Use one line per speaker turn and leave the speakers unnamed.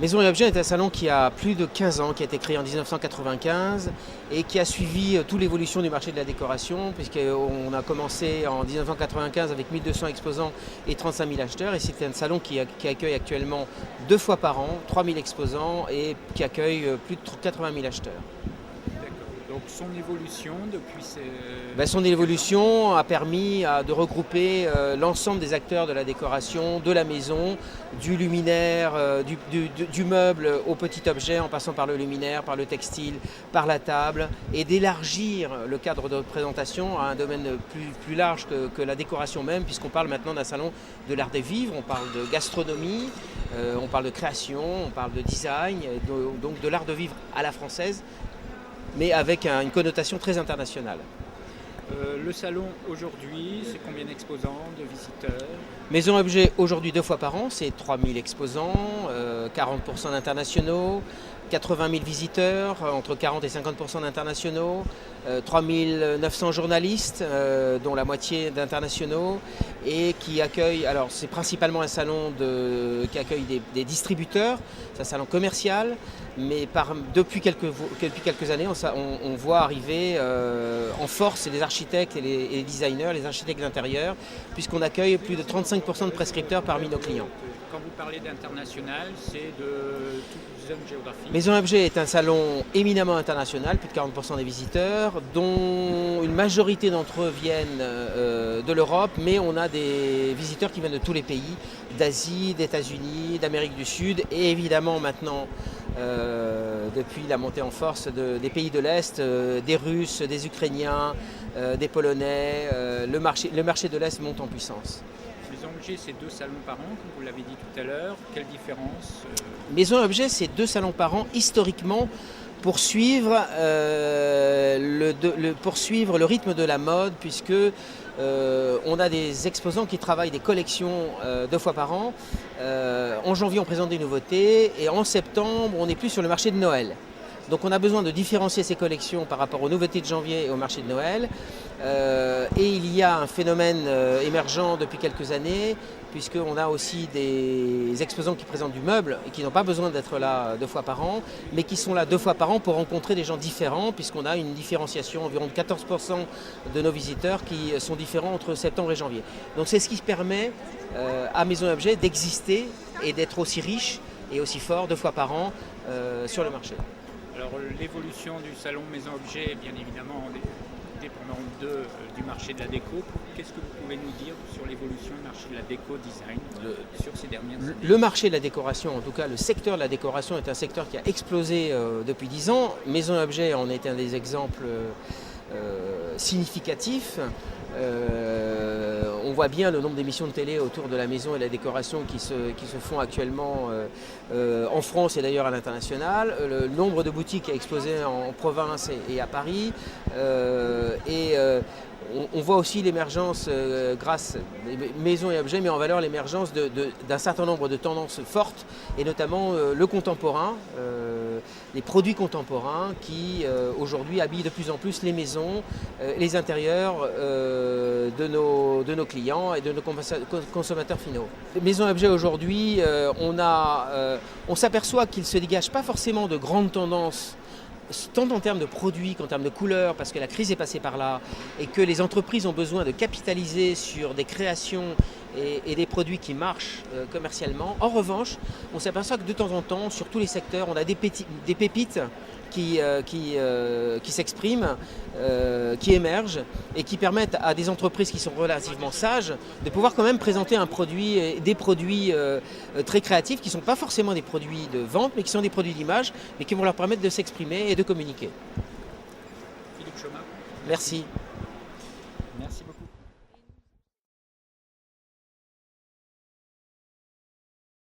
Maison et Objet est un salon qui a plus de 15 ans, qui a été créé en 1995 et qui a suivi toute l'évolution du marché de la décoration, puisqu'on a commencé en 1995 avec 1200 exposants et 35 000 acheteurs. Et c'est un salon qui accueille actuellement 2 fois par an 3000 exposants et qui accueille plus de 80 000 acheteurs.
Donc son évolution depuis ces...
Son évolution a permis de regrouper l'ensemble des acteurs de la décoration, de la maison, du luminaire, du meuble au petit objet, en passant par le luminaire, par le textile, par la table, et d'élargir le cadre de représentation à un domaine plus large que la décoration même, puisqu'on parle maintenant d'un salon de l'art des vivres, on parle de gastronomie, on parle de création, on parle de design, donc de l'art de vivre à la française, mais avec une connotation très internationale.
Le salon aujourd'hui, c'est combien d'exposants, de visiteurs?
Maison Objet aujourd'hui 2 fois par an, c'est 3000 exposants, 40% d'internationaux, 80 000 visiteurs, entre 40 et 50% d'internationaux, 3900 journalistes, dont la moitié d'internationaux, et qui accueille, alors c'est principalement un salon qui accueille des distributeurs, c'est un salon commercial, mais depuis quelques années, on voit arriver en force les architectes et les designers, les architectes d'intérieur, puisqu'on accueille plus de 35% de prescripteurs parmi nos clients.
Quand vous parlez d'international, c'est de toute zone géographique?
Maison Objet est un salon éminemment international, plus de 40% des visiteurs, dont une majorité d'entre eux viennent de l'Europe, mais on a des visiteurs qui viennent de tous les pays, d'Asie, d'États-Unis, d'Amérique du Sud, et évidemment maintenant, depuis la montée en force des pays de l'Est, des Russes, des Ukrainiens, des Polonais, le marché de l'Est monte en puissance.
Maison Objet, c'est 2 salons par an, comme vous l'avez dit tout à l'heure. Quelle différence?
Maison Objet, c'est 2 salons par an, historiquement, pour suivre le rythme de la mode, puisque on a des exposants qui travaillent des collections 2 fois par an. En janvier, on présente des nouveautés, et en septembre, on est plus sur le marché de Noël. Donc on a besoin de différencier ces collections par rapport aux nouveautés de janvier et au marché de Noël. Et il y a un phénomène émergent depuis quelques années, puisqu'on a aussi des exposants qui présentent du meuble et qui n'ont pas besoin d'être là 2 fois par an, mais qui sont là 2 fois par an pour rencontrer des gens différents, puisqu'on a une différenciation, environ de 14% de nos visiteurs qui sont différents entre septembre et janvier. Donc c'est ce qui permet à Maison Objet d'exister et d'être aussi riche et aussi fort 2 fois par an sur le marché.
Alors l'évolution du salon Maison Objet est bien évidemment dépendante du marché de la déco. Qu'est-ce que vous pouvez nous dire sur l'évolution du marché de la déco-design sur ces dernières années?
Le marché de la décoration, en tout cas le secteur de la décoration, est un secteur qui a explosé depuis 10 ans. Maison Objet en est un des exemples significatifs. On voit bien le nombre d'émissions de télé autour de la maison et de la décoration qui se font actuellement en France et d'ailleurs à l'international. Le nombre de boutiques a explosé en province et à Paris. On voit aussi l'émergence, grâce Maison et Objet, met en valeur l'émergence d'un certain nombre de tendances fortes, et notamment le contemporain, les produits contemporains qui aujourd'hui habillent de plus en plus les maisons, les intérieurs de nos clients et de nos consommateurs finaux. Maison et Objet aujourd'hui, on s'aperçoit qu'il ne se dégage pas forcément de grandes tendances, tant en termes de produits qu'en termes de couleurs, parce que la crise est passée par là et que les entreprises ont besoin de capitaliser sur des créations et des produits qui marchent commercialement. En revanche, on s'aperçoit que de temps en temps, sur tous les secteurs, on a des pépites qui s'expriment, qui émergent et qui permettent à des entreprises qui sont relativement sages de pouvoir quand même présenter des produits très créatifs qui ne sont pas forcément des produits de vente, mais qui sont des produits d'image, mais qui vont leur permettre de s'exprimer et de communiquer.
Philippe Chaumat.
Merci.
Merci beaucoup.